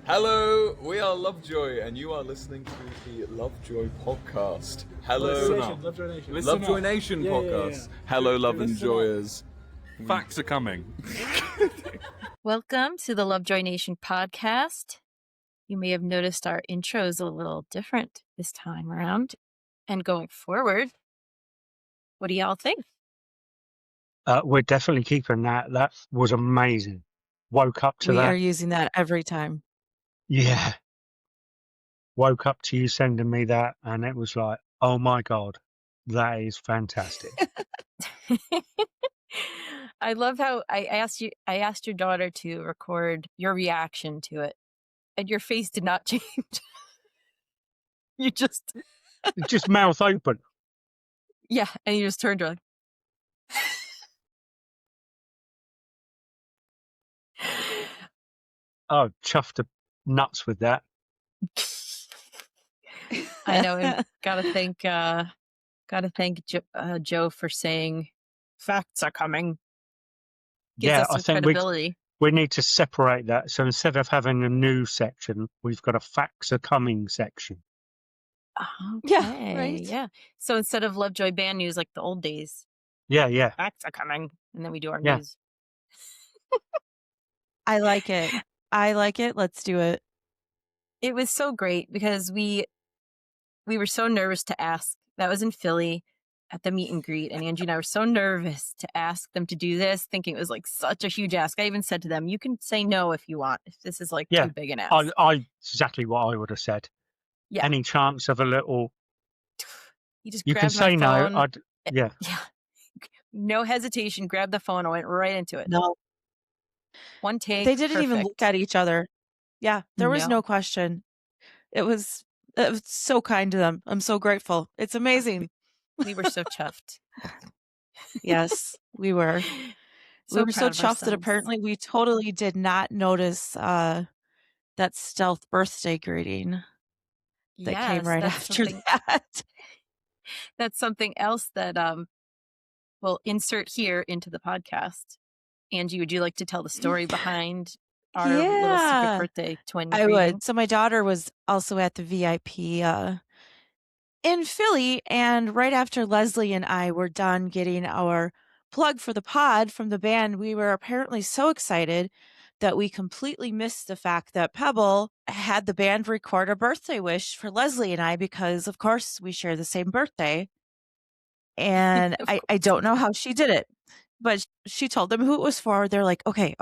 Hello, we are Lovejoy, and you are listening to the Lovejoy podcast. Hello, Lovejoy Nation podcast. Hello, Love Enjoyers. Facts are coming. Welcome to the Lovejoy Nation podcast. You may have noticed our intro is a little different this time around. And going forward, what do y'all think? We're definitely keeping that. That was amazing. Woke up to We that. are using that every time. Yeah. Woke up to you sending me that, and it was like, oh my God, that is fantastic. I love how I asked your daughter to record your reaction to it, and your face did not change. You just mouth open. Yeah, and you just turned to her like Oh, chuffed to nuts with that. I know. And gotta thank Joe for saying facts are coming. Gives us some I think credibility. we need to separate that. So instead of having a news section, we've got a facts are coming section. Okay. Yeah, right. Yeah. So instead of Lovejoy band news like the old days, Yeah. facts are coming, and then we do our Yeah. news. I like it. Let's do it. It was so great because we were so nervous to ask. That was in Philly at the meet and greet, and Angie and I were so nervous to ask them to do this, thinking it was like such a huge ask. I even said to them, "You can say no if you want, if this is like too big an ask." I exactly what I would have said. Yeah. Any chance of a little? You can say phone. no. Yeah. No hesitation. Grabbed the phone and went right into it. No. One take. They didn't even look at each other. Yeah, there was no question. It was so kind to them. I'm so grateful. It's amazing. We were so chuffed. Yes, we were. We were so chuffed that apparently we totally did not notice that stealth birthday greeting that came right after that. That's something else that we'll insert here into the podcast. Angie, would you like to tell the story behind our little secret birthday twin greeting? I would. So my daughter was also at the VIP in Philly, and right after Lesley and I were done getting our plug for the pod from the band, we were apparently so excited that we completely missed the fact that Pebble had the band record a birthday wish for Lesley and I because, of course, we share the same birthday. And I don't know how she did it, but she told them who it was for. They're like, okay,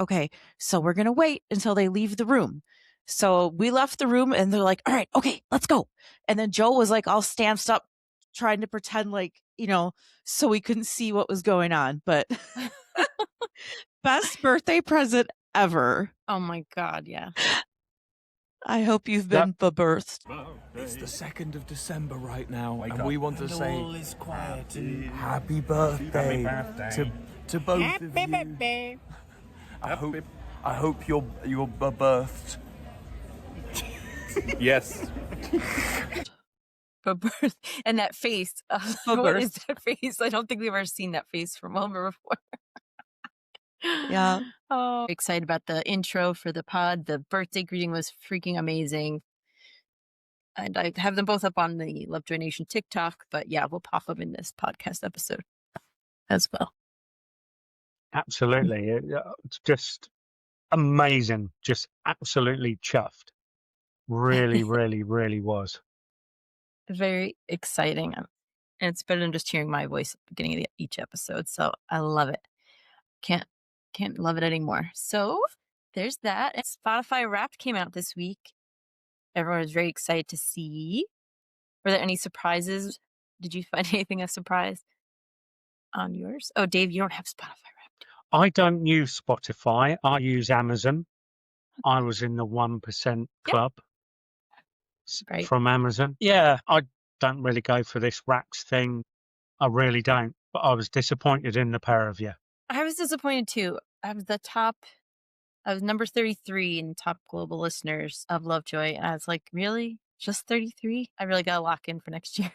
so we're going to wait until they leave the room. So we left the room and they're like, all right, okay, let's go. And then Joe was like all stanced up, trying to pretend like, so we couldn't see what was going on. But best birthday present ever. Oh my God, yeah. I hope you've been birthed. It's the 2nd of December right now, and we want to say happy birthday to both of you. I hope you're birthed. Yes. Birth and that face. What is that face? I don't think we've ever seen that face from Wilmer before. Yeah. Oh, excited about the intro for the pod. The birthday greeting was freaking amazing. And I have them both up on the Lovejoy Nation TikTok, but yeah, we'll pop them in this podcast episode as well. Absolutely. It's just amazing. Just absolutely chuffed. Really, really, really was. Very exciting. And it's better than just hearing my voice at the beginning of each episode. So I love it. Can't love it anymore. So there's that. And Spotify Wrapped came out this week. Everyone was very excited to see. Were there any surprises? Did you find anything a surprise on yours? Oh, Dave, you don't have Spotify Wrapped. I don't use Spotify. I use Amazon. I was in the 1% club from Amazon. Yeah, I don't really go for this Wraps thing. I really don't. But I was disappointed in the pair of you. I was disappointed too. I was number 33 in top global listeners of Lovejoy. And I was like, really? Just 33? I really got to lock in for next year.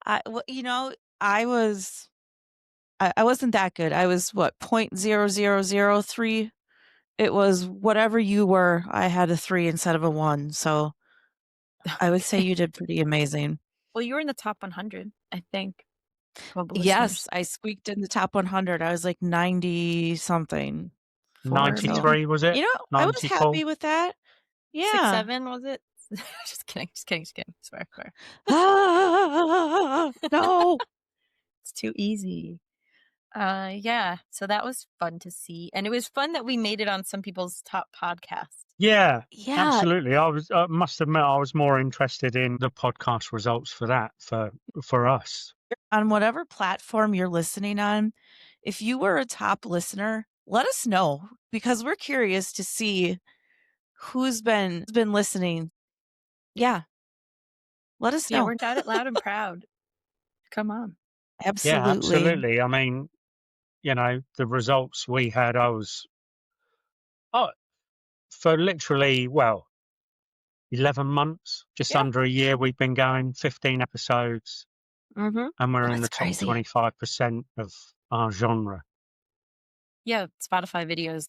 I wasn't that good. I was 0.0003 it was whatever you were. I had a 3 instead of a 1. So I would say you did pretty amazing. Well, you were in the top 100, I think. Yes, I squeaked in the top 100. I was like 90 something. 93 was it? You know, 94? I was happy with that. Yeah. 6-7 was it? Just kidding. Swear. No. It's too easy. Yeah. So that was fun to see, and it was fun that we made it on some people's top podcasts. Yeah, absolutely. I must admit, I was more interested in the podcast results for that for us. On whatever platform you're listening on, if you were a top listener, let us know, because we're curious to see who's been listening. Yeah. Let us know. Yeah, we're down it loud and proud. Come on. Absolutely. Yeah, absolutely. I mean, you know, the results we had, for literally, 11 months, just under a year, we've been going 15 episodes, and we're in the top 25% of our genre. Yeah, Spotify videos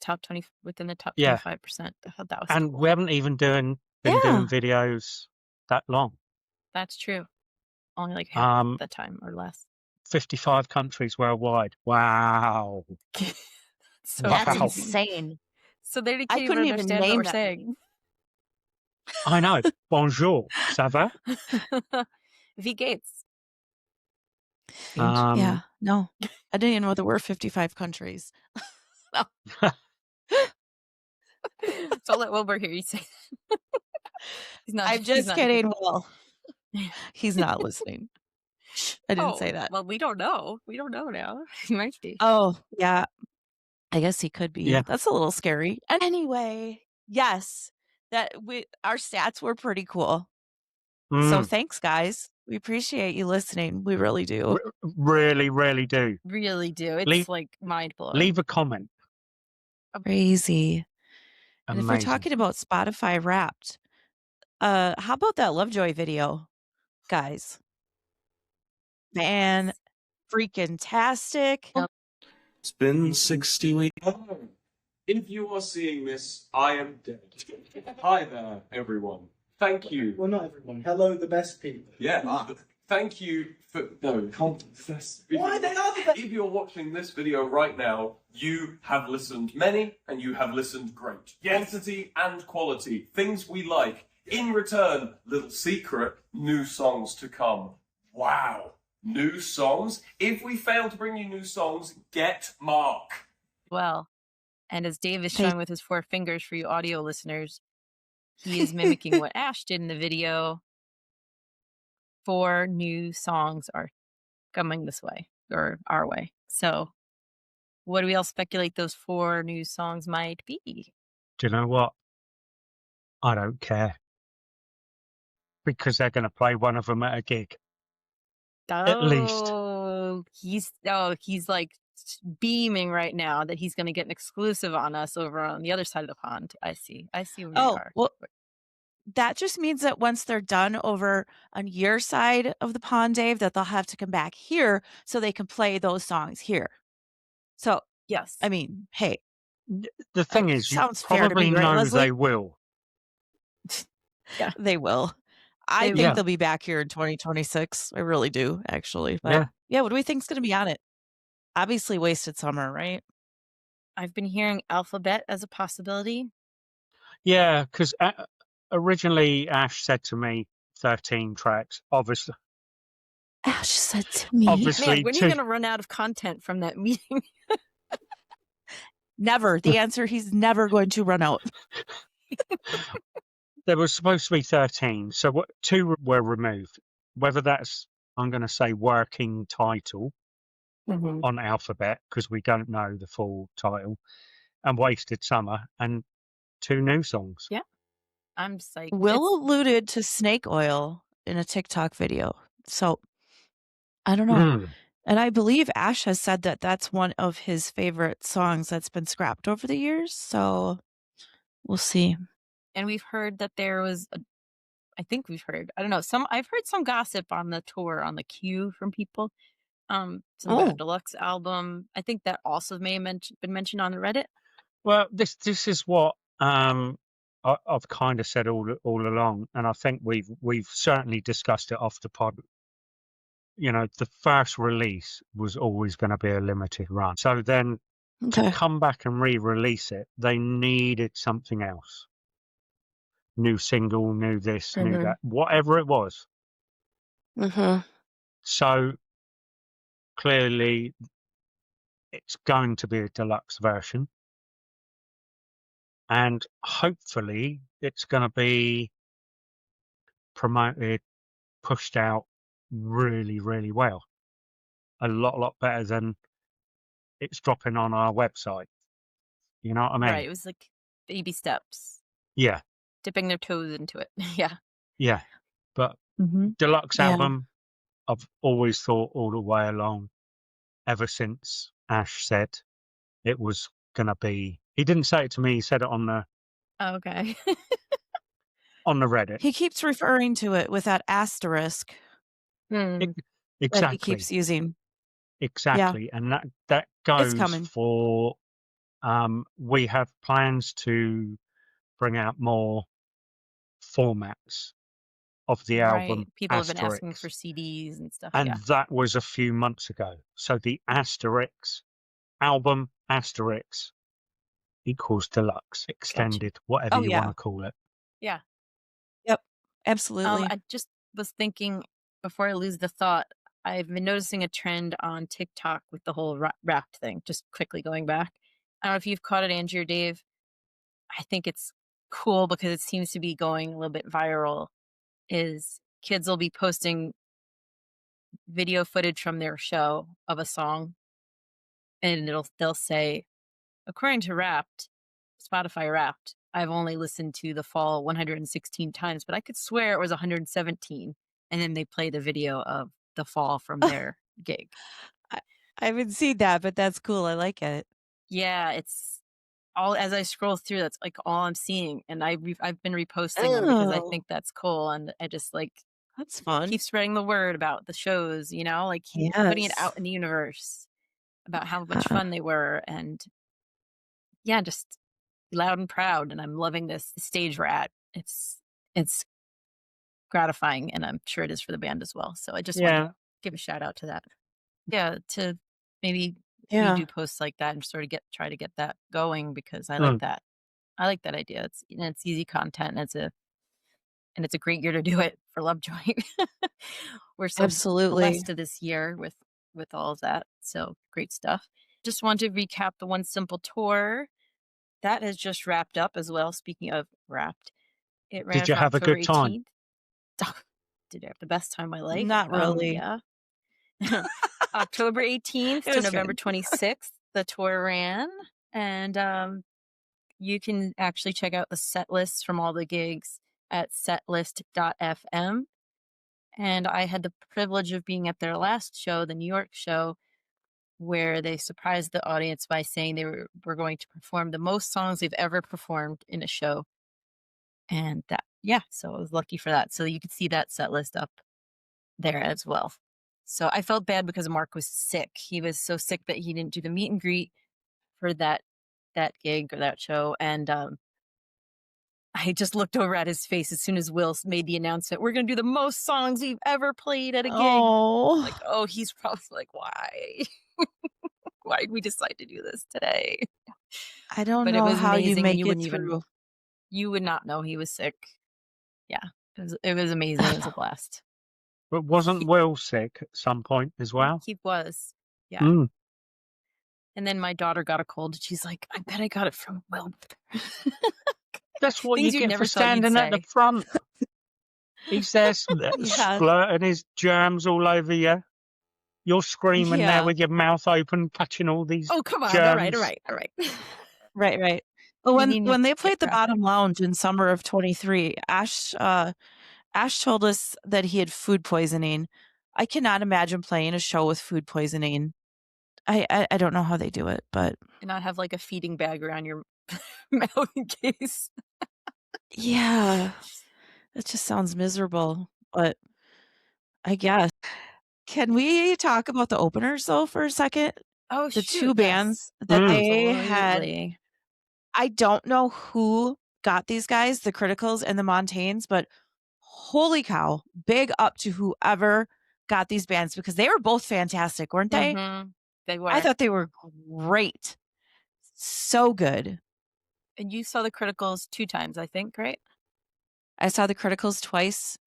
within the top 25%. I thought that was and cool. We haven't even been doing videos that long. That's true. Only like half the time or less. 55 countries worldwide. Wow. That's insane. So they can't even understand what we're saying. I know. Bonjour. Ça va? V Gates. Yeah, no. I didn't even know there were 55 countries. So let Wilbur hear you say that. I'm just kidding, Will. He's not listening. I didn't say that. Well, we don't know. We don't know now. He might be. Oh, yeah. I guess he could be. Yeah. That's a little scary. And anyway, yes, our stats were pretty cool. So thanks, guys. We appreciate you listening. We really do. Really, really do. Really do. It's like mind-blowing. Leave a comment. Crazy. And Amazing. if we're talking about Spotify Wrapped, how about that Lovejoy video, guys? Man, freaking tastic. It's been 60 weeks. If you are seeing this, I am dead. Hi there, everyone. Thank you. Well, not everyone. Hello, the best people. Yeah. Thank you for... No, can't... Why they are the best? If you're watching this video right now, you have listened many, and you have listened great. Quantity and quality. Things we like. In return, little secret, new songs to come. Wow. New songs? If we fail to bring you new songs, get Mark. Well, and as Dave is showing with his 4 fingers for you audio listeners, he is mimicking what Ash did in the video. 4 new songs are coming this way, or our way. So what do we all speculate those 4 new songs might be? Do you know what? I don't care. Because they're going to play one of them at a gig. At least. He's like beaming right now that he's going to get an exclusive on us over on the other side of the pond. I see where you are. Well, that just means that once they're done over on your side of the pond, Dave, that they'll have to come back here so they can play those songs here. So, yes. I mean, hey. The thing is, you probably know they will. Yeah, they will. I think they'll be back here in 2026. I really do, actually. But yeah, what do we think is going to be on it? Obviously, Wasted Summer, right? I've been hearing Alphabet as a possibility. Yeah, because originally Ash said to me 13 tracks, obviously. Ash said to me. Obviously, man, when are you going to run out of content from that meeting? Never. The answer, he's never going to run out. There was supposed to be 13, so 2 were removed. Whether that's, I'm going to say, working title on Alphabet, because we don't know the full title, and Wasted Summer, and 2 new songs. Yeah. I'm psyched. Will alluded to Snake Oil in a TikTok video. So, I don't know. And I believe Ash has said that that's one of his favorite songs that's been scrapped over the years. So, we'll see. And we've heard that there was I've heard some gossip on the tour, on the queue from people. Some deluxe album. I think that also may have been mentioned on the Reddit. Well, this is what I've kind of said all along, and I think we've certainly discussed it off the pod. You know, the first release was always going to be a limited run. So then to come back and re-release it, they needed something else. New single, new this, new that, whatever it was. So clearly it's going to be a deluxe version. And hopefully it's going to be promoted, pushed out really, really well. A lot better than it's dropping on our website. You know what I mean? Right. It was like baby steps. Yeah. Dipping their toes into it. Yeah. Yeah. But deluxe album, I've always thought all the way along, ever since Ash said it was going to be. He didn't say it to me. He said it on the okay. on the Reddit. He keeps referring to it with that asterisk Exactly. that he keeps using. Exactly. Yeah. And that goes coming. for we have plans to bring out more formats of the album. People have been asking for CDs and stuff. And that was a few months ago. So the asterisk album asterisk equals deluxe, extended, whatever you want to call it. Yeah. Yep. Absolutely. I just was thinking, before I lose the thought, I've been noticing a trend on TikTok with the whole Wrapped thing, just quickly going back. I don't know if you've caught it, Angie or Dave. I think it's cool because it seems to be going a little bit viral. Is kids will be posting video footage from their show of a song, and they'll say, according to Wrapped, Spotify Wrapped, I've only listened to The Fall 116 times, but I could swear it was 117. And then they play the video of The Fall from their gig. I haven't seen that, but that's cool. I like it. Yeah, it's all, as I scroll through, that's like all I'm seeing. And I've been reposting them because I think that's cool. And I just like, that's fun. Keep spreading the word about the shows, you know, like putting it out in the universe about how much fun they were. And yeah, just loud and proud. And I'm loving this stage we're at. It's gratifying, and I'm sure it is for the band as well. So I just want to give a shout out to that. Yeah, to maybe do posts like that and sort of try to get that going, because I like that. I like that idea. It's easy content, and it's a great year to do it for Lovejoy. We're so blessed to this year with all of that. So great stuff. Just want to recap the One Simple tour that has just wrapped up as well. Speaking of wrapped, it ran. Did you have October a good time? 18th. Did I have the best time of my life? Not really. Yeah. October 18th to November 26th, the tour ran. And you can actually check out the set lists from all the gigs at setlist.fm. And I had the privilege of being at their last show, the New York show, where they surprised the audience by saying they were going to perform the most songs they've ever performed in a show. And so I was lucky for that. So you could see that set list up there as well. So I felt bad because Mark was sick. He was so sick that he didn't do the meet and greet for that gig or that show. And I just looked over at his face as soon as Will made the announcement, we're going to do the most songs we've ever played at a gig. Like, he's probably like, why? Why did we decide to do this today? I don't know how you make it through. You would not know he was sick. Yeah, it was amazing. It was a blast. But wasn't Will sick at some point as well? He was. Yeah. And then my daughter got a cold. She's like, I bet I got it from Will. That's what you get for standing at the front. He's there splurting his germs all over you. You're screaming there with your mouth open, catching all these come on. germs. All right. Right. Well, when they played the Bottom Lounge in summer of 23, Ash told us that he had food poisoning. I cannot imagine playing a show with food poisoning. I don't know how they do it, but and not have like a feeding bag around your mouth in case. Yeah, it just sounds miserable. But I guess, can we talk about the openers though for a second? Oh, the two bands that they had I don't know who got these guys, the Criticals and the Montanes, but holy cow, big up to whoever got these bands because they were both fantastic, weren't they? They were. I thought they were great. So good. And you saw the Criticals 2 times, I think, right? I saw the Criticals twice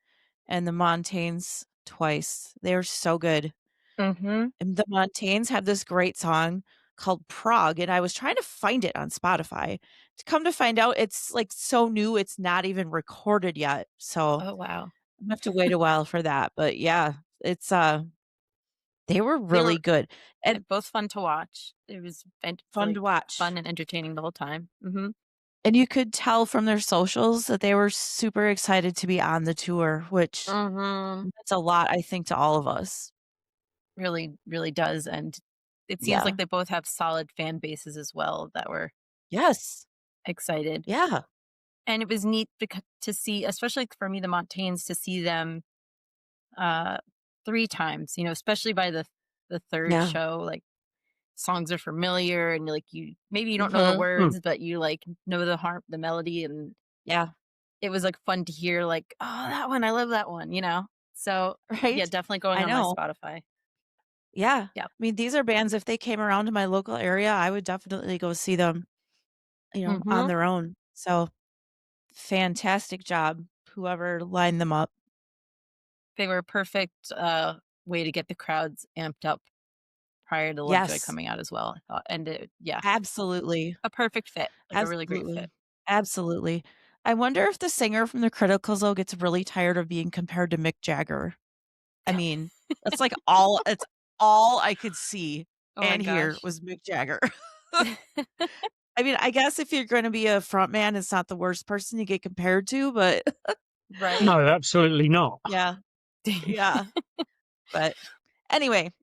and the Montanes twice. They were so good. And the Montanes have this great song called Prague, and I was trying to find it on Spotify. To come to find out, it's like so new, it's not even recorded yet. So Oh, wow. I'm gonna have to wait a while for that. But yeah, it's they were really good. And both fun to watch. It was fun to watch. Fun and entertaining the whole time. And you could tell from their socials that they were super excited to be on the tour, which that's a lot, I think, to all of us. Really, really does. And it seems like they both have solid fan bases as well that were excited. Yeah. And it was neat to see, especially for me, the Montanes, to see them 3 times, especially by the third show. Like, songs are familiar and like you don't know the words, but you like know the melody, and it was like fun to hear like, oh, that one, I love that one, so yeah, definitely going on my Spotify. Yeah. I mean, these are bands, if they came around to my local area, I would definitely go see them, on their own. So fantastic job, whoever lined them up. They were a perfect way to get the crowds amped up prior to Lovejoy coming out as well, I thought. And absolutely a perfect fit, like absolutely. a really great fit. Absolutely. I wonder if the singer from the Criticals though gets really tired of being compared to Mick Jagger. I mean, that's like it's all I could see and hear was Mick Jagger. I mean, I guess if you're going to be a front man, it's not the worst person to get compared to, but right. No, absolutely not. Yeah. But anyway,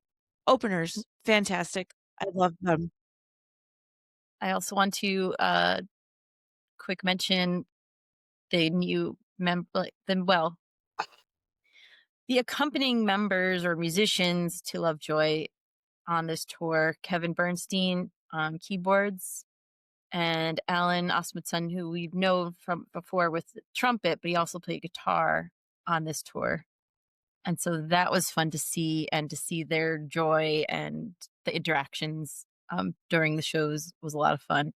openers, fantastic. I love them. I also want to quick mention the new the accompanying members or musicians to Lovejoy on this tour: Kevin Bernstein on keyboards, and Alan Osmundson, who we've known from before with trumpet, but he also played guitar on this tour. And so that was fun to see, and to see their joy and the interactions during the shows was a lot of fun.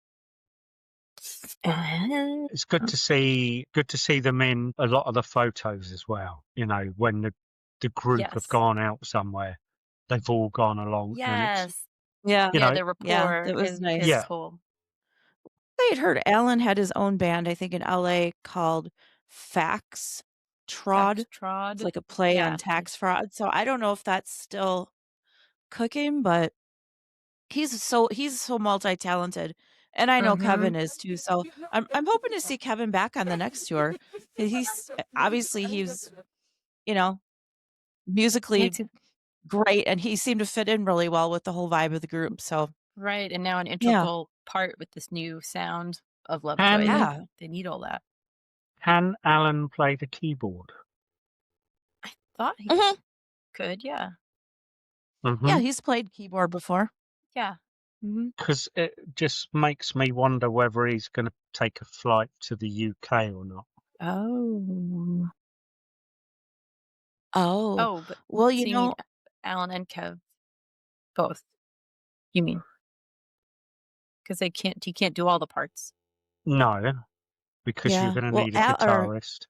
It's good to see them in a lot of the photos as well. When the group have gone out somewhere, they've all gone along. Yes. Yeah. Their rapport that was nice. is cool. I had heard Alan had his own band, I think in LA, called Fax Trod. It's like a play on tax fraud. So I don't know if that's still cooking, but he's so multi-talented. And I know Kevin is too. So I'm hoping to see Kevin back on the next tour. He's obviously musically great, and he seemed to fit in really well with the whole vibe of the group. So right, and now an integral part with this new sound of Lovejoy. They need all that. Can Alan play the keyboard? I thought he could, yeah. Yeah, he's played keyboard before. Yeah. Because it just makes me wonder whether he's going to take a flight to the UK or not. But well, Alan and Kev both, you mean? Because he can't do all the parts. No, because you're going to need a guitarist.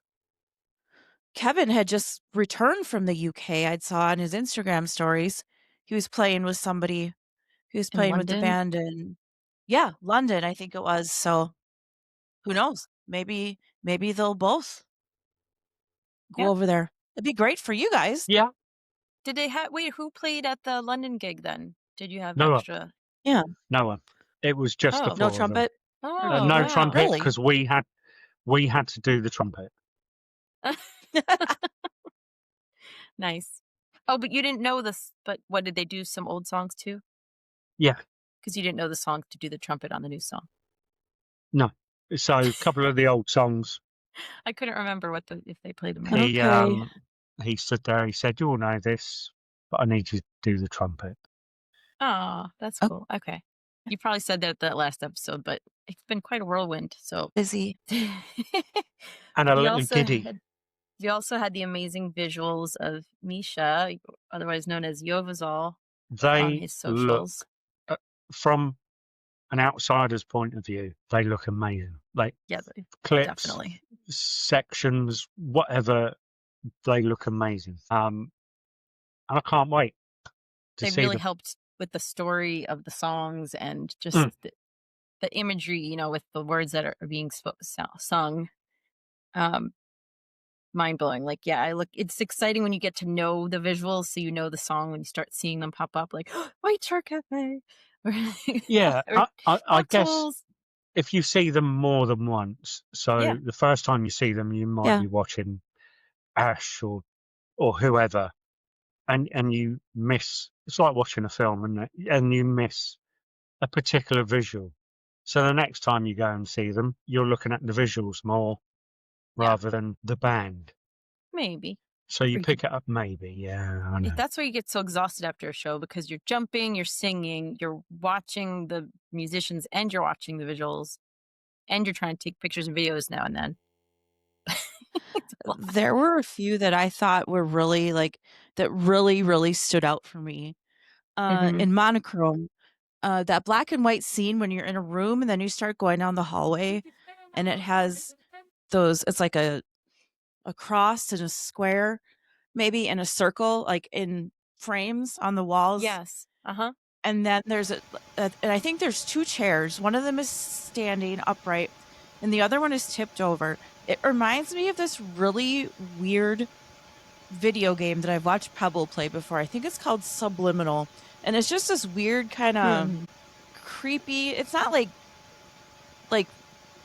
Kevin had just returned from the UK. I saw on his Instagram stories. He was playing with somebody who was playing with the band in London, I think it was. So who knows? Maybe they'll both go over there. It'd be great for you guys. Yeah. Did they who played at the London gig then? Did you have no extra? One. Yeah. No one. It was just the four no of trumpet. Them. No trumpet, because we had to do the trumpet. Nice. Oh, but you didn't know this. But what did they do? Some old songs too? Yeah. Because you didn't know the song to do the trumpet on the new song. No. So a couple of the old songs. I couldn't remember if they played them. He stood there. He said, "You all know this, but I need you to do the trumpet." Oh, that's cool. Okay. You probably said that last episode, but it's been quite a whirlwind. So busy. And a little giddy. We also had the amazing visuals of Misha, otherwise known as Yovazal, on his socials. From an outsider's point of view, they look amazing. Like clips, definitely. Sections, whatever, they look amazing. And I can't wait to see. They really helped with the story of the songs and just the imagery, with the words that are being sung. Mind blowing. Like, it's exciting when you get to know the visuals, so you know the song when you start seeing them pop up, like White Shark Cafe. Yeah, I guess if you see them more than once, so the first time you see them, you might be watching Ash or whoever, and you miss. It's like watching a film, isn't it? And you miss a particular visual. So the next time you go and see them, you're looking at the visuals more rather than the band. Maybe. So you pick it up, maybe. Yeah, I know. That's why you get so exhausted after a show, because you're jumping, you're singing, you're watching the musicians, and you're watching the visuals, and you're trying to take pictures and videos now and then. There were a few that I thought were really that really stood out for me. In Monochrome, that black and white scene when you're in a room and then you start going down the hallway, and it has it's like a cross and a square, maybe, and a circle, like in frames on the walls. Yes. And then there's and I think there's two chairs. One of them is standing upright, and the other one is tipped over. It reminds me of this really weird video game that I've watched Pebble play before. I think it's called Subliminal, and it's just this weird kind of creepy. It's not like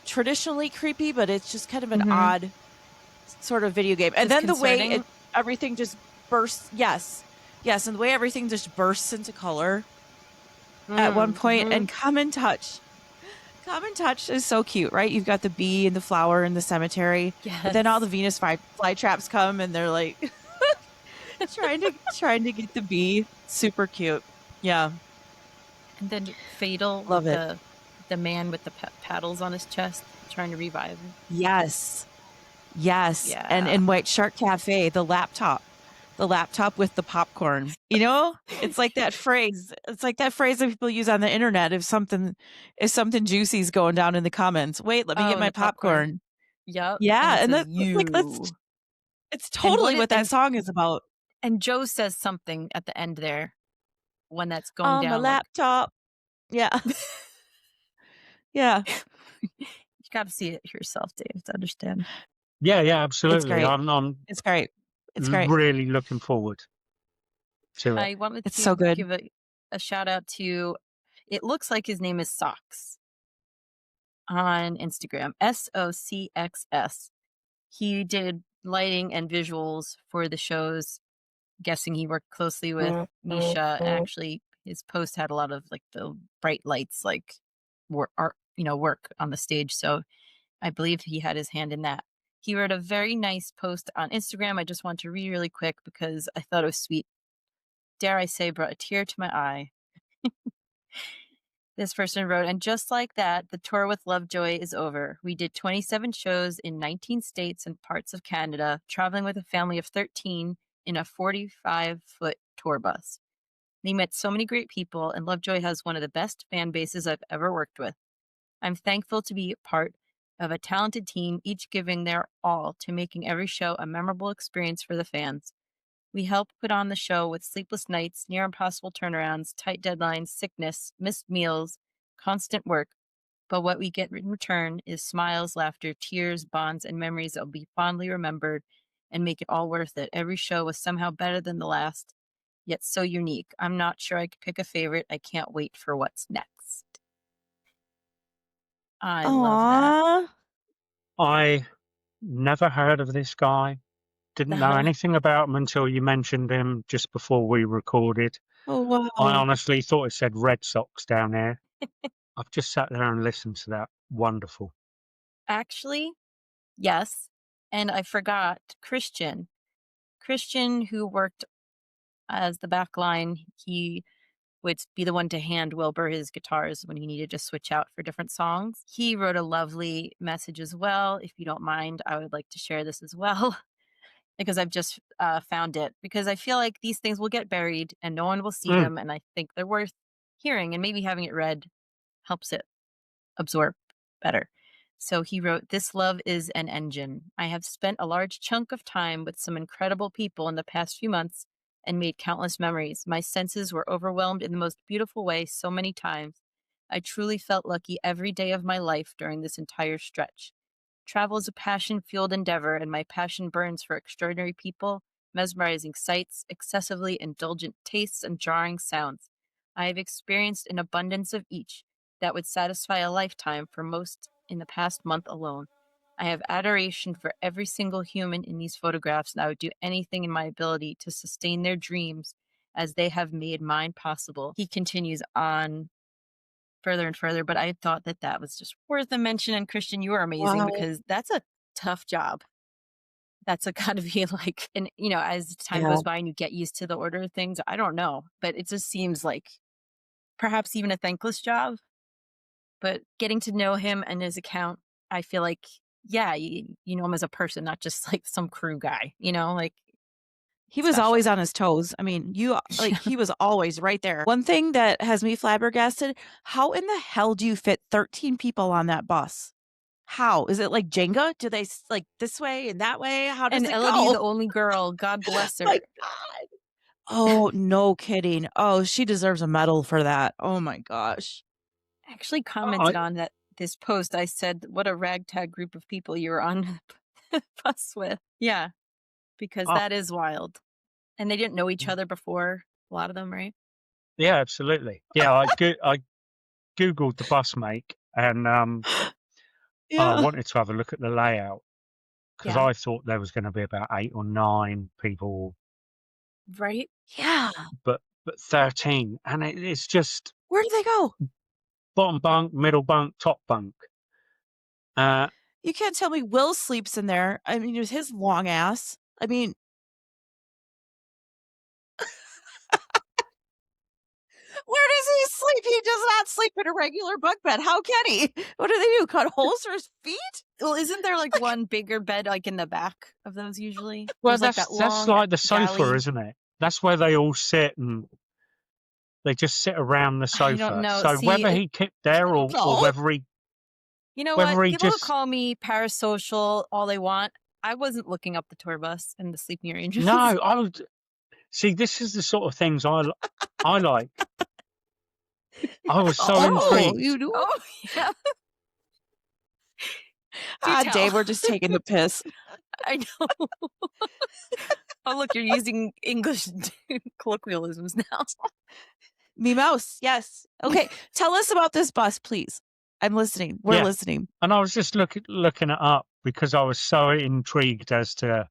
traditionally creepy, but it's just kind of an odd sort of video game. And then the way everything just bursts. Yes, and the way everything just bursts into color at one point. And Common Touch is so cute, right? You've got the bee and the flower in the cemetery. Yes. But then all the Venus flytraps come, and they're like trying to get the bee. Super cute. Yeah. And then Fatal, love it. The man with the paddles on his chest, trying to revive him. Yes. Yeah. And in White Shark Cafe, the laptop with the popcorn. It's like that phrase. It's like that phrase that people use on the internet if something juicy's going down in the comments. Wait, let me get my popcorn. Yep. Yeah, and that's it's totally what that song is about. And Joe says something at the end there when that's going down. On the laptop. Yeah. Yeah. You got to see it yourself, Dave, to understand. Yeah, absolutely. It's great. It's great. It's great. Really looking forward to it. I wanted to so good. give a shout out to, it looks like his name is Socks on Instagram, SOCXS. He did lighting and visuals for the shows. Guessing he worked closely with Misha. Actually, his post had a lot of like the bright lights, like work on the stage. So I believe he had his hand in that. He wrote a very nice post on Instagram. I just want to read really quick because I thought it was sweet. Dare I say, brought a tear to my eye. This person wrote, and just like that, the tour with Lovejoy is over. We did 27 shows in 19 states and parts of Canada, traveling with a family of 13 in a 45-foot tour bus. We met so many great people, and Lovejoy has one of the best fan bases I've ever worked with. I'm thankful to be part of a talented team, each giving their all to making every show a memorable experience for the fans. We help put on the show with sleepless nights, near impossible turnarounds, tight deadlines, sickness, missed meals, constant work. But what we get in return is smiles, laughter, tears, bonds, and memories that will be fondly remembered and make it all worth it. Every show was somehow better than the last, yet so unique. I'm not sure I could pick a favorite. I can't wait for what's next. I love that. I never heard of this guy. Didn't know anything about him until you mentioned him just before we recorded. Oh, wow. I honestly thought it said Red Sox down there. I've just sat there and listened to that. Wonderful. Actually, yes. And I forgot Christian, who worked as the back line. He would be the one to hand Wilbur his guitars when he needed to switch out for different songs. He wrote a lovely message as well. If you don't mind, I would like to share this as well because I've just found it, because I feel like these things will get buried and no one will see them. And I think they're worth hearing, and maybe having it read helps it absorb better. So he wrote, "This love is an engine. I have spent a large chunk of time with some incredible people in the past few months and made countless memories. My senses were overwhelmed in the most beautiful way so many times. I truly felt lucky every day of my life during this entire stretch. Travel is a passion-fueled endeavor, and my passion burns for extraordinary people, mesmerizing sights, excessively indulgent tastes, and jarring sounds. I have experienced an abundance of each that would satisfy a lifetime for most in the past month alone. I have adoration for every single human in these photographs, and I would do anything in my ability to sustain their dreams as they have made mine possible." He continues on further and further, but I thought that that was just worth a mention. And Christian, you are amazing, because that's a tough job. That's gotta be like, and as time goes by and you get used to the order of things, I don't know, but it just seems like perhaps even a thankless job. But getting to know him and his account, I feel like, yeah, you know him as a person, not just like some crew guy, like He was special. always on his toes. I mean, he was always right there. One thing that has me flabbergasted, how in the hell do you fit 13 people on that bus? How? Is it like Jenga? Do they like this way and that way? How does And it Elodie, go? the only girl, God bless her. My God. Oh, no kidding. Oh, she deserves a medal for that. Oh my gosh. Actually commented on that this post. I said, "What a ragtag group of people you're on the bus with." Yeah, because that is wild. And they didn't know each other before, a lot of them, right? Yeah, absolutely. Yeah, I googled the bus make, and I wanted to have a look at the layout, because I thought there was going to be about 8 or 9 people, right? Yeah. but 13, and it's just, where do they go? Bottom bunk, middle bunk, top bunk. You can't tell me Will sleeps in there. I mean, it was his long ass. I mean, where does he sleep? He does not sleep in a regular bunk bed. How can he? What do they do? Cut holes for his feet? Well, isn't there like one bigger bed like in the back of those usually? Well, There's that's long like the sofa, galley. isn't it? That's where they all sit, and they just sit around the sofa. I don't know. So See, whether he kept there or whether he, what? People just call me parasocial all they want. I wasn't looking up the tour bus and the sleeping arrangements. No, I would see. This is the sort of things I like. I was so intrigued. You do? Oh, yeah. Dave, we're just taking the piss. I know. Oh, look, you're using English colloquialisms now. Me mouse, yes. Okay, tell us about this bus, please. I'm listening. We're listening. And I was just looking it up because I was so intrigued as to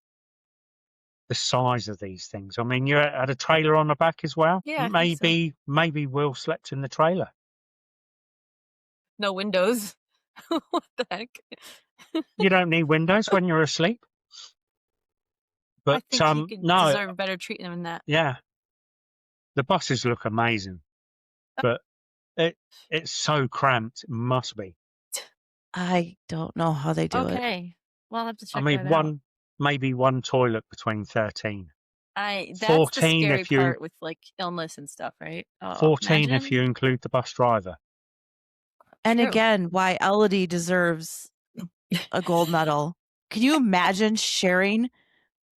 the size of these things. I mean, you had a trailer on the back as well. Yeah, maybe Will slept in the trailer. No windows. What the heck? You don't need windows when you're asleep. But I think you deserve better treatment than that. Yeah, the buses look amazing, but it's so cramped. It must be. I don't know how they do it. Okay, well, I'll have to check. I mean, maybe one toilet between 13. That's 14 the scary part with like illness and stuff, right? 14 if you include the bus driver. And again, why Elodie deserves a gold medal. Can you imagine sharing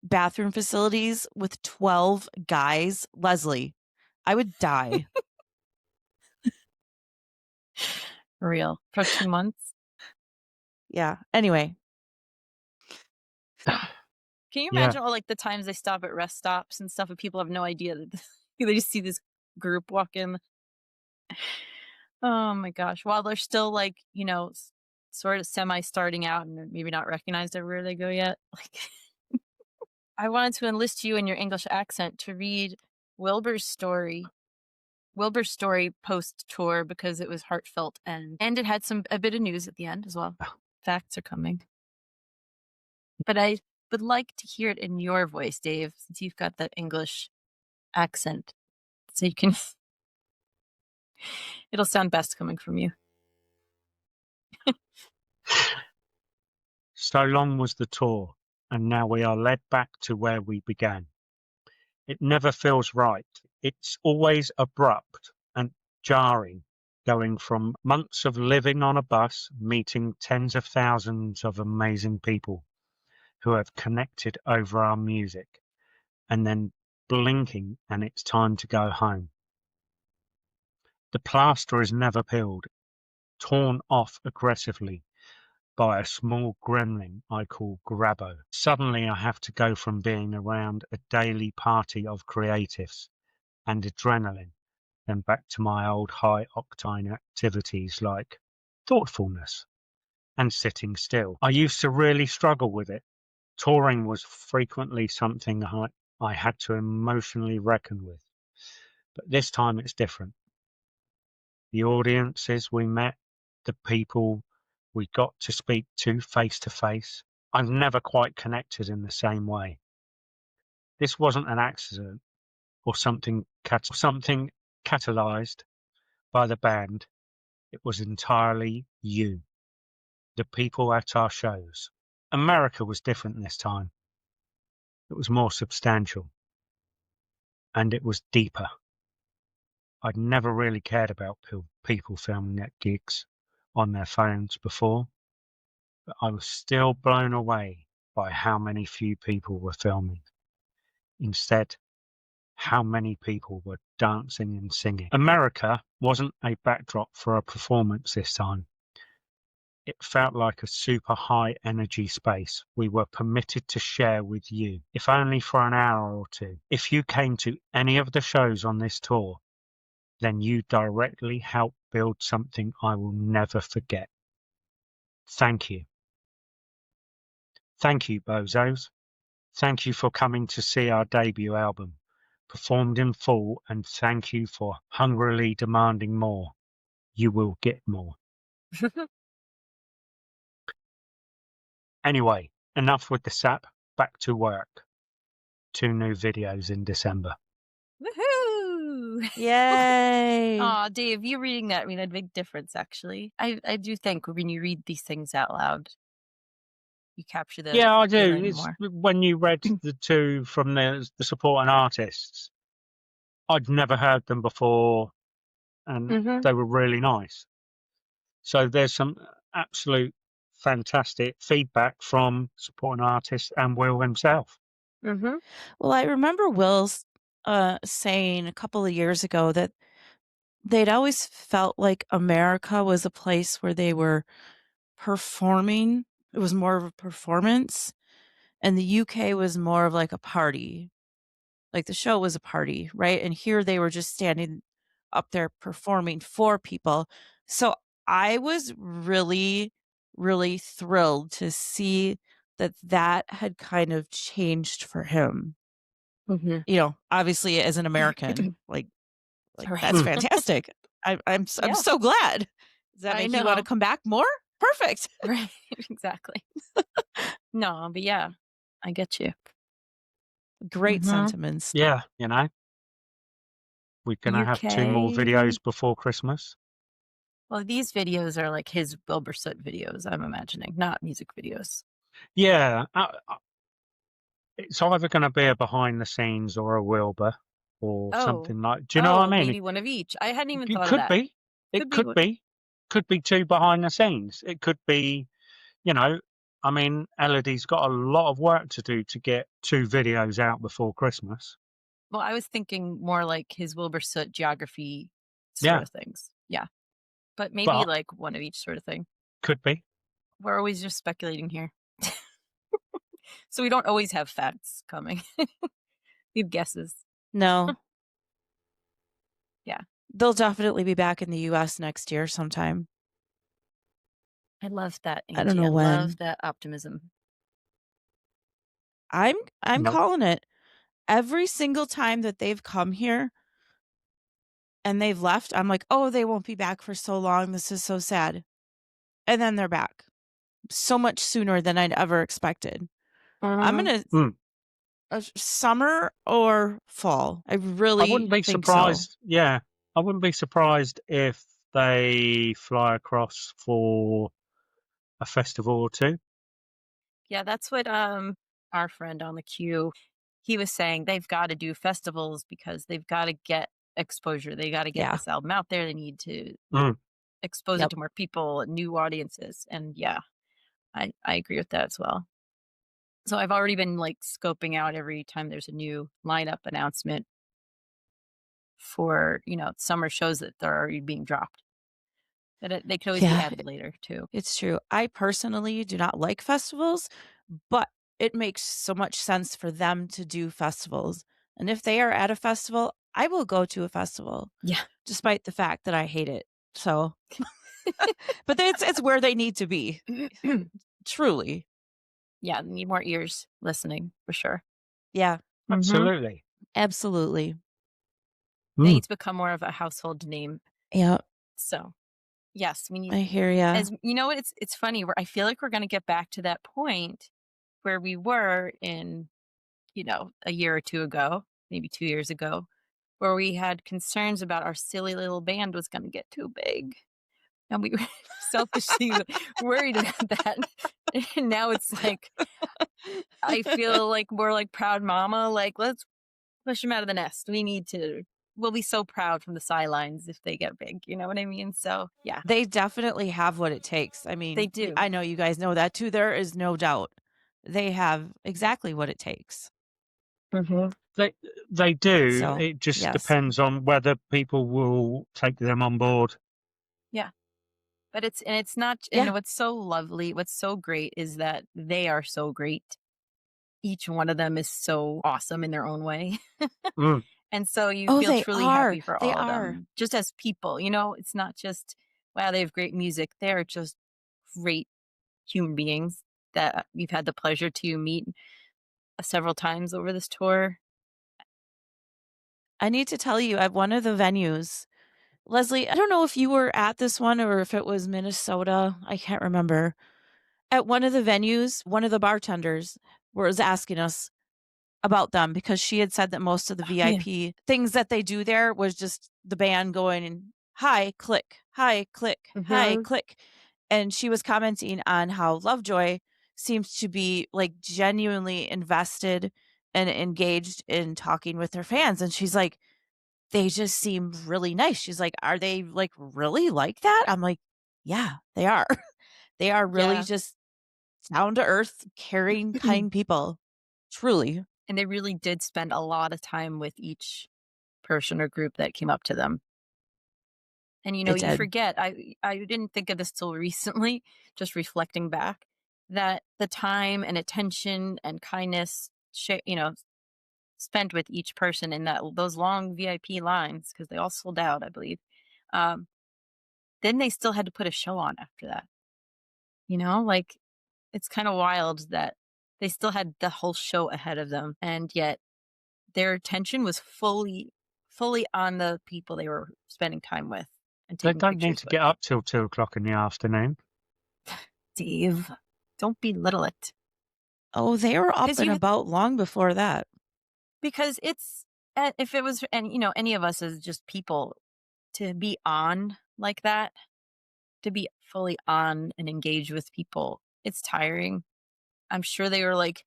bathroom facilities with 12 guys? Lesley, I would die. Real. For 2 months? Yeah. Anyway. Can you imagine all like the times they stop at rest stops and stuff and people have no idea that they just see this group walk in? Oh my gosh. While they're still like, sort of semi starting out and maybe not recognized everywhere they go yet. Like I wanted to enlist you in your English accent to read Wilbur's story post-tour because it was heartfelt and it had a bit of news at the end as well. Facts are coming. But I would like to hear it in your voice, Dave, since you've got that English accent. So you can It'll sound best coming from you. So long was the tour, and now we are led back to where we began. It never feels right. It's always abrupt and jarring, going from months of living on a bus, meeting tens of thousands of amazing people who have connected over our music, and then blinking and it's time to go home. The plaster is never peeled, torn off aggressively by a small gremlin I call Grabbo. Suddenly I have to go from being around a daily party of creatives and adrenaline, then back to my old high-octane activities like thoughtfulness and sitting still. I used to really struggle with it. Touring was frequently something I had to emotionally reckon with. But this time it's different. The audiences we met, the people we got to speak to face, I've never quite connected in the same way. This wasn't an accident or something catalyzed by the band. It was entirely you, the people at our shows. America was different this time. It was more substantial, and it was deeper. I'd never really cared about people filming at gigs on their phones before, but I was still blown away by how many few people were filming. Instead, how many people were dancing and singing. America wasn't a backdrop for a performance this time. It felt like a super high energy space we were permitted to share with you, if only for an hour or two. If you came to any of the shows on this tour, then you directly helped build something I will never forget. Thank you. Thank you, bozos. Thank you for coming to see our debut album, performed in full, and thank you for hungrily demanding more. You will get more. Anyway, enough with the sap. Back to work. 2 new videos in December. Woohoo! Yay! Aw, Dave, you reading that made a big difference, actually. I do think when you read these things out loud, you capture the Yeah, I do. feeling It's more. when you read the 2 from the supporting artists, I'd never heard them before, and they were really nice. So there's some absolute fantastic feedback from supporting artists and Will himself. Well, I remember Will's saying a couple of years ago that they'd always felt like America was a place where they were performing. It was more of a performance, and the UK was more of like a party. Like the show was a party, right? And here they were just standing up there performing for people. So I was really, really thrilled to see that had kind of changed for him. You know, obviously as an American, like Right. that's fantastic. I'm Yeah. so glad. Does that I make you want to know. come back more? Perfect. Right, exactly. No, but yeah, I get you. Great sentiments. Yeah, you know. We're going to have 2 more UK. videos before Christmas. Well, these videos are like his Wilbur Soot videos, I'm imagining, not music videos. Yeah. It's either going to be a behind the scenes or a Wilbur or something like. Do you know what I mean? Maybe one of each. I hadn't even It thought of could that. be. It could be. Could be 2 behind the scenes. It could be, you know, I mean, Elodie's got a lot of work to do to get 2 videos out before Christmas. Well, I was thinking more like his Wilbur Soot geography sort of things. Yeah. But maybe like one of each sort of thing. Could be. We're always just speculating here. So we don't always have facts coming. We have guesses. No. Yeah. They'll definitely be back in the US next year sometime. I love that, Angie. I don't know I when. love that optimism. I'm Nope. calling it. Every single time that they've come here and they've left, I'm like, oh, they won't be back for so long. This is so sad. And then they're back so much sooner than I'd ever expected. I'm going to summer or fall. I really I wouldn't be think surprised. so. Yeah. I wouldn't be surprised if they fly across for a festival or two. Yeah, that's what our friend on the queue, he was saying they've got to do festivals because they've got to get exposure. They got to get Yeah. this album out there. They need to expose it Yep. to more people, new audiences. And yeah, I agree with that as well. So I've already been like scoping out every time there's a new lineup announcement for, summer shows that are already being dropped. But they could always be Yeah, added later too. it's true. I personally do not like festivals, but it makes so much sense for them to do festivals. And if they are at a festival, I will go to a festival. Yeah. Despite the fact that I hate it. So, but it's where they need to be. Truly. Yeah, need more ears listening for sure. Yeah. Absolutely. Absolutely. They need to become more of a household name. Yeah. So, yes, we need. I hear ya. As you know, it's funny. I feel like we're going to get back to that point where we were in, a year or two ago, maybe 2 years ago, where we had concerns about our silly little band was going to get too big, and we were selfishly worried about that. And now it's like I feel like we're like proud mama. Like, let's push them out of the nest. We'll be so proud from the sidelines if they get big. You know what I mean? So, yeah. They definitely have what it takes. I mean, They do. I know you guys know that too. There is no doubt. They have exactly what it takes. They do. So, it just yes. depends on whether people will take them on board. Yeah. But it's not, and what's so lovely, what's so great is that they are so great. Each one of them is so awesome in their own way. And so you feel truly happy for all of them. Just as people, it's not just, wow, they have great music. They're just great human beings that we've had the pleasure to meet several times over this tour. I need to tell you, at one of the venues, Lesley, I don't know if you were at this one or if it was Minnesota. I can't remember. At one of the venues, one of the bartenders was asking us about them because she had said that most of the VIP things that they do there was just the band going and hi, click, hi, click, hi, click. And she was commenting on how Lovejoy seems to be like genuinely invested and engaged in talking with their fans. And she's like, they just seem really nice. She's like, are they like really like that? I'm like, yeah, they are. They are really just down to earth, caring, kind people. Truly. And they really did spend a lot of time with each person or group that came up to them. And, you forget, I didn't think of this till recently, just reflecting back, that the time and attention and kindness, spent with each person in those long VIP lines, because they all sold out, I believe. Then they still had to put a show on after that. Like, it's kind of wild that they still had the whole show ahead of them, and yet their attention was fully on the people they were spending time with. And they don't need to get up till 2:00 in the afternoon. Dave, don't belittle it. Oh, they were up and about long before that. Because it's, if it was, and any of us as just people, to be on like that, to be fully on and engaged with people, it's tiring. I'm sure they were like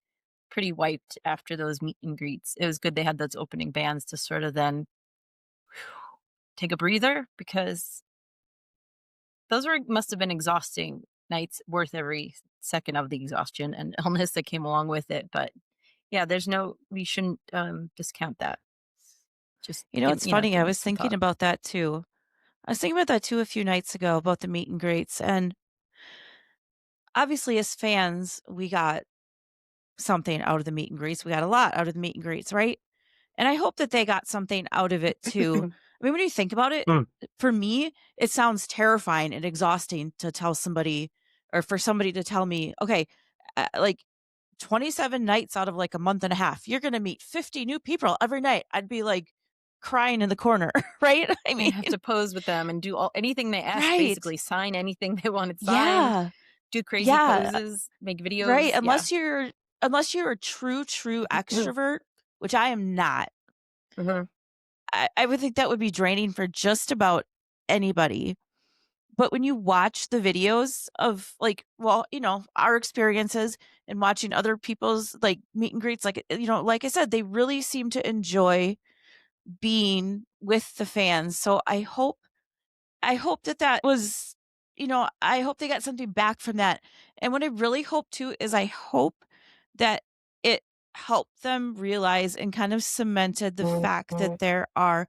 pretty wiped after those meet and greets. It was good they had those opening bands to sort of then take a breather, because those must have been exhausting nights, worth every second of the exhaustion and illness that came along with it. But yeah, we shouldn't discount that. Just, it's funny. I was thinking about that too. I was thinking about that too a few nights ago about the meet and greets. And obviously as fans, we got something out of the meet and greets. We got a lot out of the meet and greets, right? And I hope that they got something out of it too. I mean, when you think about it, for me, it sounds terrifying and exhausting to tell somebody, or for somebody to tell me, okay, like 27 nights out of like a month and a half, you're going to meet 50 new people every night. I'd be like crying in the corner, right? I mean, you have to pose with them and do anything they ask, basically sign anything they wanted signed, do crazy poses, make videos. Right. Unless you're a true extrovert, which I am not. I would think that would be draining for just about anybody. But when you watch the videos of like, well, our experiences and watching other people's like meet and greets, like, like I said, they really seem to enjoy being with the fans. So I hope that was, I hope they got something back from that. And what I really hope too is I hope that it helped them realize and kind of cemented the fact that there are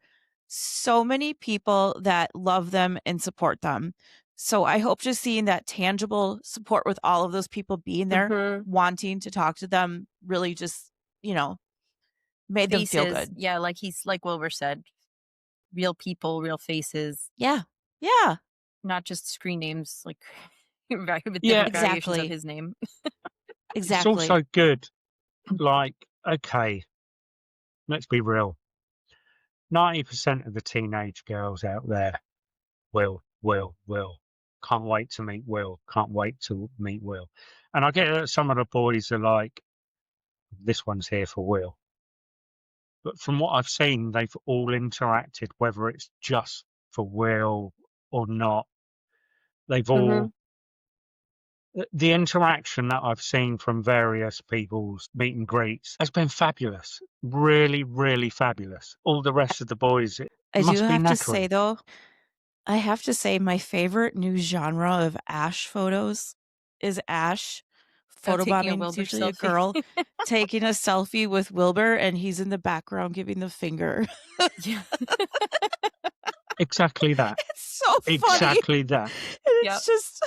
so many people that love them and support them. So I hope just seeing that tangible support with all of those people being there, wanting to talk to them, really just, made them feel good. Yeah, like Wilbur said, real people, real faces. Yeah. Yeah. Not just screen names, like with different variations of his name. Exactly. It's also good. Like, okay, let's be real. 90% of the teenage girls out there will. Can't wait to meet Will. Can't wait to meet Will. And I get that some of the boys are like, this one's here for Will. But from what I've seen, they've all interacted, whether it's just for Will or not. They've all... The interaction that I've seen from various people's meet and greets has been fabulous. Really, really fabulous. All the rest of the boys, it must be have knackering. to say, though, I have to say my favorite new genre of Ash photos is Ash photobombing. It's usually a girl taking a selfie with Wilbur, and he's in the background giving the finger. Yeah. Exactly that. It's so funny. Exactly that. And it's just...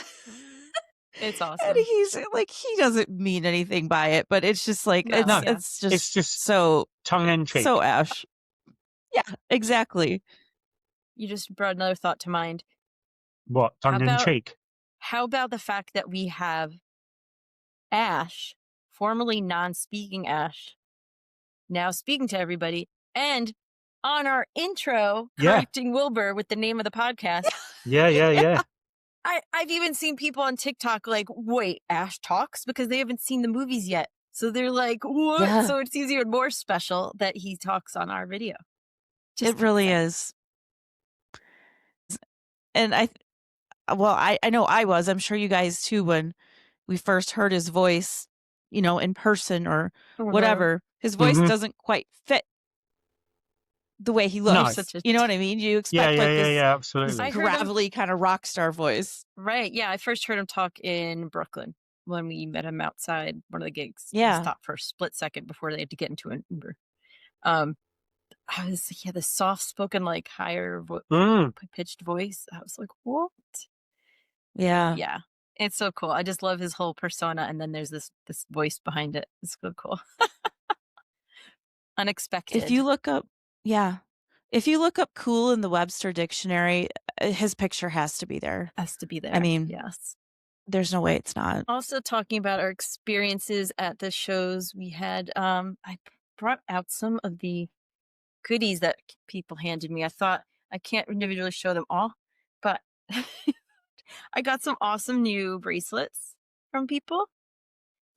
It's awesome. And he's like, he doesn't mean anything by it, but it's just like, it's just so tongue in cheek. So Ash. Yeah, exactly. You just brought another thought to mind. What? Tongue in cheek? How about the fact that we have Ash, formerly non-speaking Ash, now speaking to everybody, and on our intro, correcting Wilbur with the name of the podcast. Yeah. I've even seen people on TikTok like, wait, Ash talks? Because they haven't seen the movies yet. So they're like, what? Yeah. So it's even more special that he talks on our video. It really is. And I know I was, I'm sure you guys too, when we first heard his voice, in person or whatever, his voice doesn't quite fit the way he looks. No. You know what I mean? You expect absolutely. This gravelly kind of rock star voice. Right. Yeah. I first heard him talk in Brooklyn when we met him outside one of the gigs. Yeah. He stopped for a split second before they had to get into an Uber. The soft spoken, like higher pitched voice. I was like, what? Yeah. Yeah. It's so cool. I just love his whole persona. And then there's this voice behind it. It's so cool. Unexpected. If you look up cool in the Webster dictionary, his picture has to be there. I mean, yes. There's no way it's not. Also talking about our experiences at the shows we had, I brought out some of the goodies that people handed me. I thought I can't individually show them all, but I got some awesome new bracelets from people.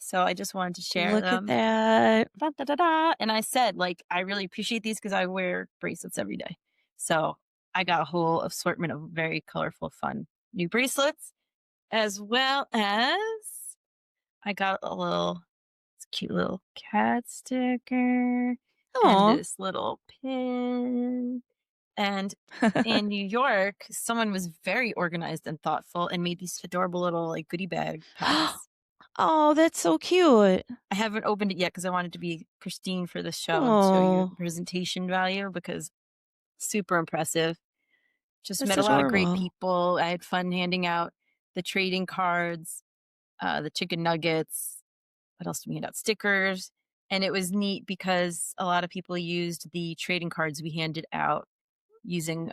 So I just wanted to share them. Look at that. Da, da, da, da. And I said, like, I really appreciate these because I wear bracelets every day. So I got a whole assortment of very colorful, fun new bracelets, as well as I got cute little cat sticker and this little pin. And in New York, someone was very organized and thoughtful and made these adorable little like goodie bag packs. Oh, that's so cute. I haven't opened it yet because I wanted to be pristine for the show and show you presentation value, because super impressive. Just met a lot of great people. I had fun handing out the trading cards, the chicken nuggets. What else did we hand out? Stickers. And it was neat because a lot of people used the trading cards we handed out using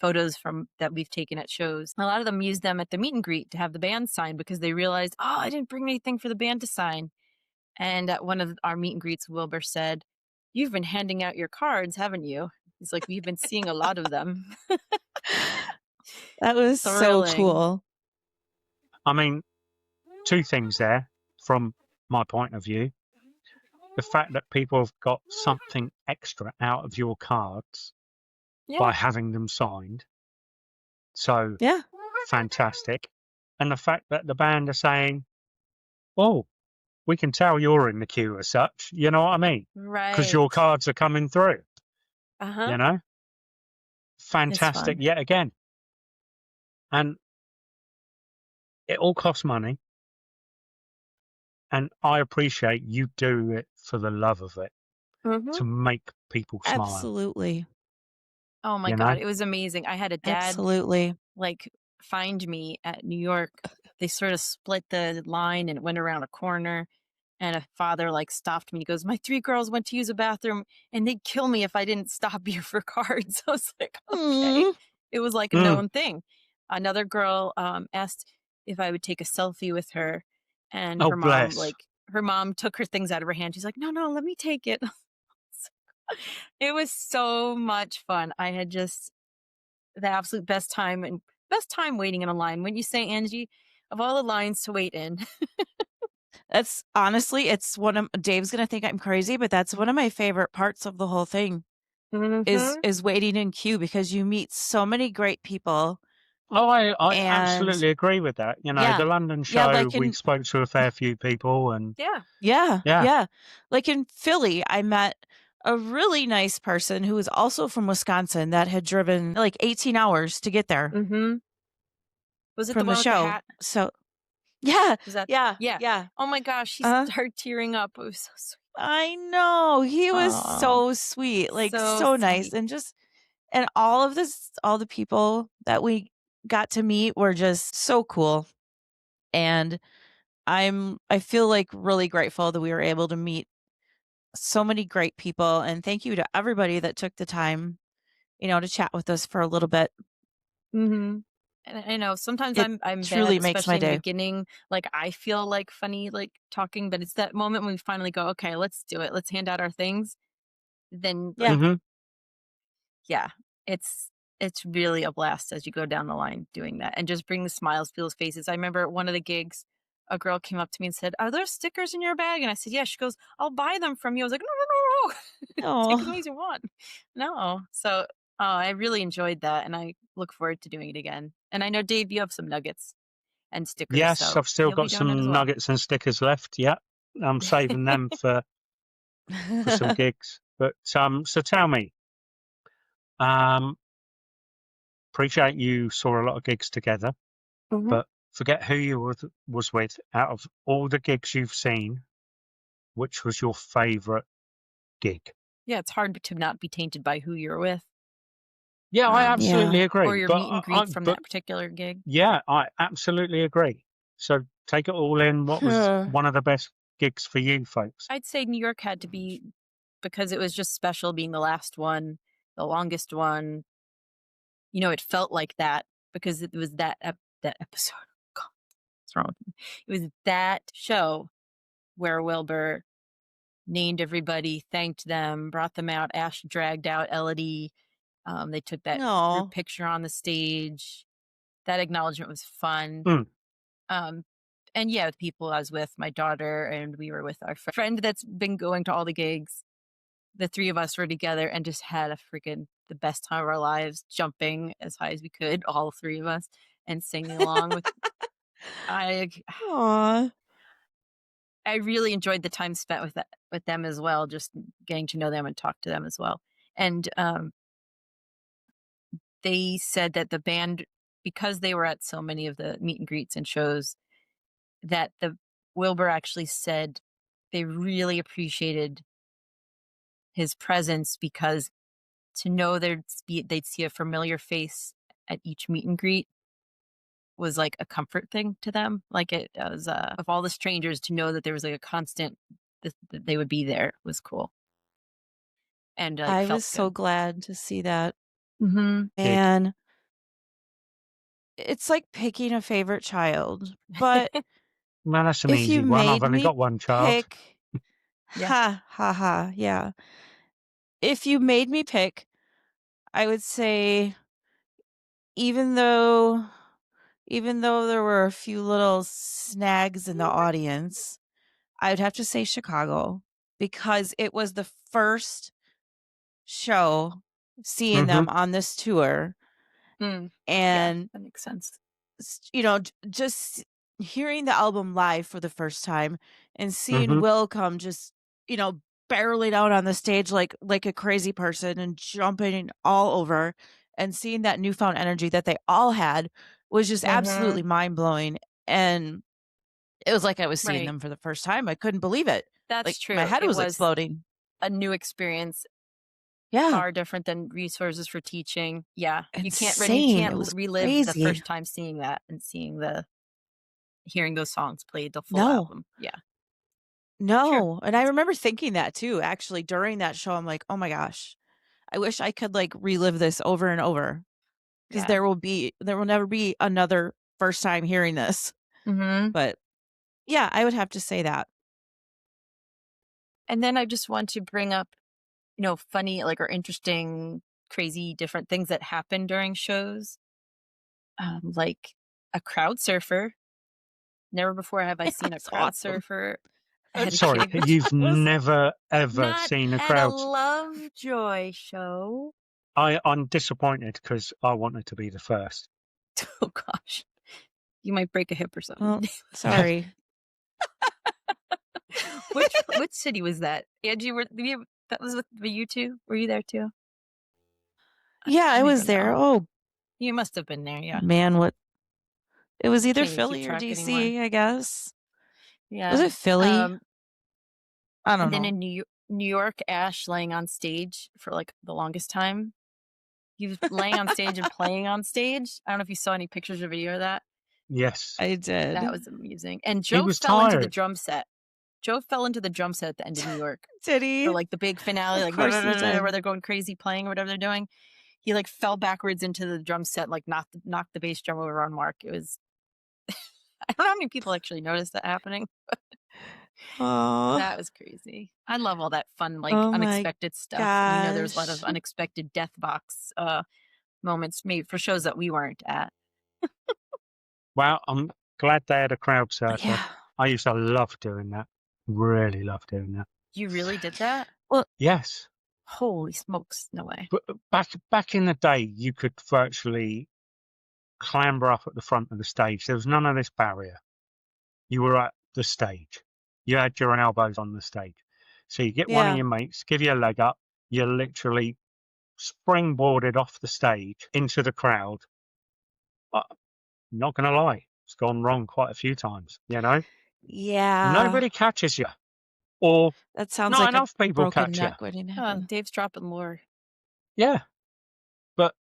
photos that we've taken at shows. A lot of them used them at the meet and greet to have the band sign because they realized, I didn't bring anything for the band to sign. And at one of our meet and greets, Wilbur said, "You've been handing out your cards, haven't you?" He's like, "We've been seeing a lot of them." That was so cool. I mean, two things there from my point of view. The fact that people have got something extra out of your cards by having them signed. So Yeah. fantastic. And the fact that the band are saying, oh, we can tell you're in the queue as such. You know what I mean? Right. Because your cards are coming through. Uh-huh. You know? Fantastic yet again. And it all costs money. And I appreciate you do it for the love of it, to make people smile. Absolutely. Oh my You God, know? it was amazing. I had a dad Absolutely. like find me at New York. They sort of split the line and it went around a corner. And a father like stopped me. He goes, "My 3 girls went to use a bathroom and they'd kill me if I didn't stop you for cards." I was like, okay. Mm. It was like a known thing. Another girl asked if I would take a selfie with her, and Oh, her mom, bless. her mom took her things out of her hand. She's like, "No, no, let me take it." It was so much fun. I had just the absolute best time waiting in a line. Wouldn't you say, Angie? Of all the lines to wait in. That's honestly, it's one of Dave's gonna think I'm crazy, but that's one of my favorite parts of the whole thing is waiting in queue because you meet so many great people. Oh, I And absolutely agree with that. You know, yeah, the London yeah, show, like we in spoke to a fair few people, and yeah, like in Philly, I met a really nice person who was also from Wisconsin that had driven like 18 hours to get there Was it the from the one with the show. hat? So yeah, Was that? yeah, Yeah. yeah. Oh my gosh, she Uh-huh. started tearing up. It was so sweet. I know. He was Aw, so sweet, like so so nice. sweet. And all the people that we got to meet were just so cool. And I feel like really grateful that we were able to meet so many great people. And thank you to everybody that took the time, to chat with us for a little bit. And I know sometimes It I'm truly bad, makes my especially in the day. beginning. Like I feel like funny, like talking, but it's that moment when we finally go, okay, let's do it. Let's hand out our things. Then Yeah. yeah, it's really a blast as you go down the line doing that and just bring the smiles, people's faces. I remember at one of the gigs, a girl came up to me and said, "Are there stickers in your bag?" And I said, "Yeah." She goes, "I'll buy them from you." I was like, "No, no, no, no. Take as many Oh, as you want." No. So I really enjoyed that and I look forward to doing it again. And I know, Dave, you have some nuggets and stickers, yes, so I've still he'll be got doing it as some well. nuggets and stickers left. Yeah, I'm saving them for some gigs. But so tell me, um, appreciate you saw a lot of gigs together, but forget who you was with. Out of all the gigs you've seen, which was your favourite gig? Yeah, it's hard to not be tainted by who you're with. Yeah, I yeah. absolutely agree. Or your meet and greet from that particular gig. Yeah, I absolutely agree. So take it all in. What was one of the best gigs for you folks? I'd say New York had to be because it was just special being the last one, the longest one. It felt like that because it was that episode. God, what's wrong with me? It was that show where Wilbur named everybody, thanked them, brought them out. Ash dragged out Elodie. They took that group No. picture on the stage. That acknowledgement was fun. Um, and yeah, the people I was with, my daughter, and we were with our friend that's been going to all the gigs. The 3 of us were together and just had the best time of our lives, jumping as high as we could, all 3 of us, and singing along with. I Aw. I really enjoyed the time spent with them as well, just getting to know them and talk to them as well. And they said that the band, because they were at so many of the meet and greets and shows, that the Wilbur actually said they really appreciated his presence because to know they'd see a familiar face at each meet and greet was like a comfort thing to them. Like it was of all the strangers to know that there was like a constant that they would be there was cool and like I felt was so good. glad to see that. Mm-hmm. And it's like picking a favorite child. But Man, that's an if you easy one. I've made only me got one child. pick, Yeah. ha ha ha, yeah. If you made me pick, I would say even though there were a few little snags in the audience, I would have to say Chicago because it was the first show seeing them on this tour. Mm. And yeah, that makes sense. You know, just hearing the album live for the first time and seeing Will come just, you know, barreling out on the stage like a crazy person and jumping all over, and seeing that newfound energy that they all had was just absolutely mind-blowing. And it was like I was seeing them for the first time. I couldn't believe it. That's like, true. My head It was was exploding. a new experience. Yeah. Far different than resources for teaching. Yeah. Insane. You can't It was relive crazy. the first time seeing that and hearing those songs played, the full No. album. Yeah. No. Sure. And I remember thinking that too, actually, during that show. I'm like, oh my gosh, I wish I could like relive this over and over, because there will never be another first time hearing this. But yeah, I would have to say that. And then I just want to bring up, you know, funny, like, or interesting, crazy, different things that happen during shows. Like a crowd surfer. Never before have I seen a crowd surfer. Sorry, you've never ever seen a crowd. At a Lovejoy show. I'm disappointed because I wanted to be the first. Oh gosh, you might break a hip or something. Well, sorry. Which city was that? Angie, that was with you two? Were you there too? Yeah, I was there. Oh, you must have been there. Yeah, man, what? It was either Can't even Philly keep or track DC, anymore. I guess. Yeah, Was it Philly? I don't know. And then in New York, Ash laying on stage for like the longest time. He was laying on stage and playing on stage. I don't know if you saw any pictures or video of that. Yes, I did. That was amusing. And He Joe was fell into the tired. drum set. Joe fell into the drum set at the end of New York. Did he? For like the big finale, like Of course he did. where they're going crazy playing or whatever they're doing. He like fell backwards into the drum set, like knocked the bass drum over on Mark. It was I don't know how many people actually noticed that happening. That was crazy. I love all that fun, like unexpected stuff. And, you know, there's a lot of unexpected death box moments made for shows that we weren't at. Well, I'm glad they had a crowd surfer. Yeah. I used to love doing that. Really love doing that. You really did that? Well, yes. Holy smokes! No way. But back in the day, you could virtually clamber up at the front of the stage. There was none of this barrier. You were at the stage. You had your elbows on the stage. So you get one of your mates, give you a leg up. You're literally springboarded off the stage into the crowd. I'm not going to lie, it's gone wrong quite a few times, you know? Yeah. Nobody catches you. Or that sounds not like enough a people broken catch neck you. waiting to happen. Dave's dropping lore. Yeah. But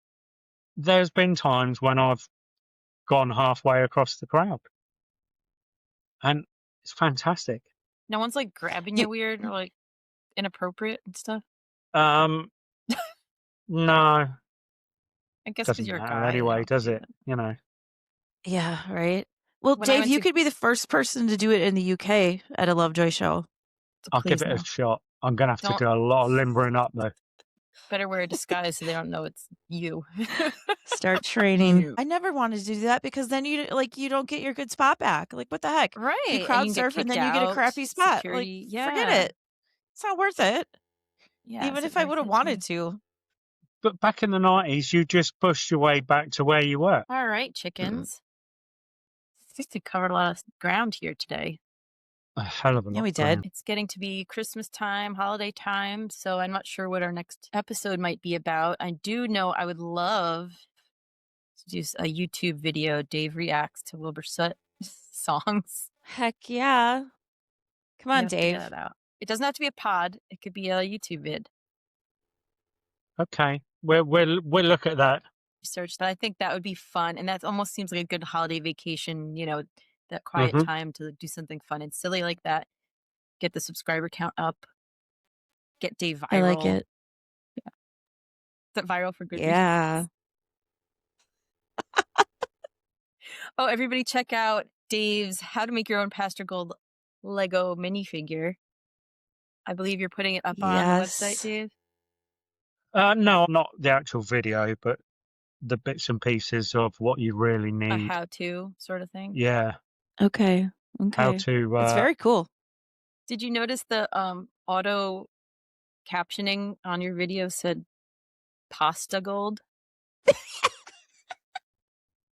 there's been times when I've gone halfway across the crowd. And it's fantastic. No one's like grabbing you weird or like inappropriate and stuff? No. I guess because Doesn't you're a matter guy. anyway, does it? You know. Yeah, right. Well, When I Dave, went you to- could be the first person to do it in the UK at a Lovejoy show. I'll give it a shot. I'm going to have to do a lot of limbering up, though. Better wear a disguise so they don't know it's you. Start training. I never wanted to do that because then you don't get your good spot back. Like, what the heck? Right. You crowd surf and then you get a crappy spot. Security. Like, Yeah. forget it. It's not worth it. Yeah. Even if I would have wanted to. But back in the 90s, you just pushed your way back to where you were. All right, chickens. I think we covered a lot of ground here today. A hell of a lot. Yeah, we did. It's getting to be Christmas time, holiday time, so I'm not sure what our next episode might be about. I do know I would love to do a YouTube video. Dave reacts to Wilbur Soot songs. Heck yeah. Come on, Dave. That out. It doesn't have to be a pod. It could be a YouTube vid. Okay. We'll look at that. Research that. I think that would be fun. And that almost seems like a good holiday vacation, you know, that quiet time to do something fun and silly like that. Get the subscriber count up. Get Dave viral. I like it. Yeah. Is that viral for good Yeah. reasons? Oh, everybody check out Dave's How to Make Your Own Pastor Gold Lego minifigure. I believe you're putting it up on the website, Dave? No, not the actual video, but the bits and pieces of what you really need. A how-to sort of thing? Yeah. Okay. How to... it's very cool. Did you notice the auto captioning on your video said pasta gold.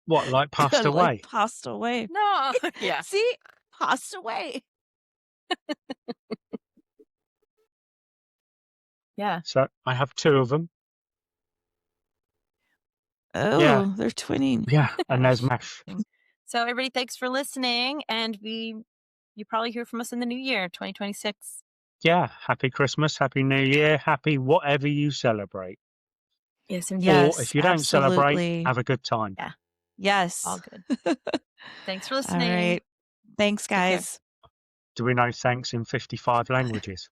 What, like passed away? Like passed away. No. Yeah. See? Passed away. Yeah. So I have 2 of them. Oh, Yeah. they're twinning. Yeah, and there's Mash. So everybody, thanks for listening, and you probably hear from us in the new year, 2026. Yeah, happy Christmas, happy New Year, happy whatever you celebrate. Yes, indeed. Yes, Or if you don't celebrate, absolutely. have a good time. Yeah. Yes. All good. Thanks for All listening. right. Thanks, Take care. guys. Do we know thanks in 55 languages?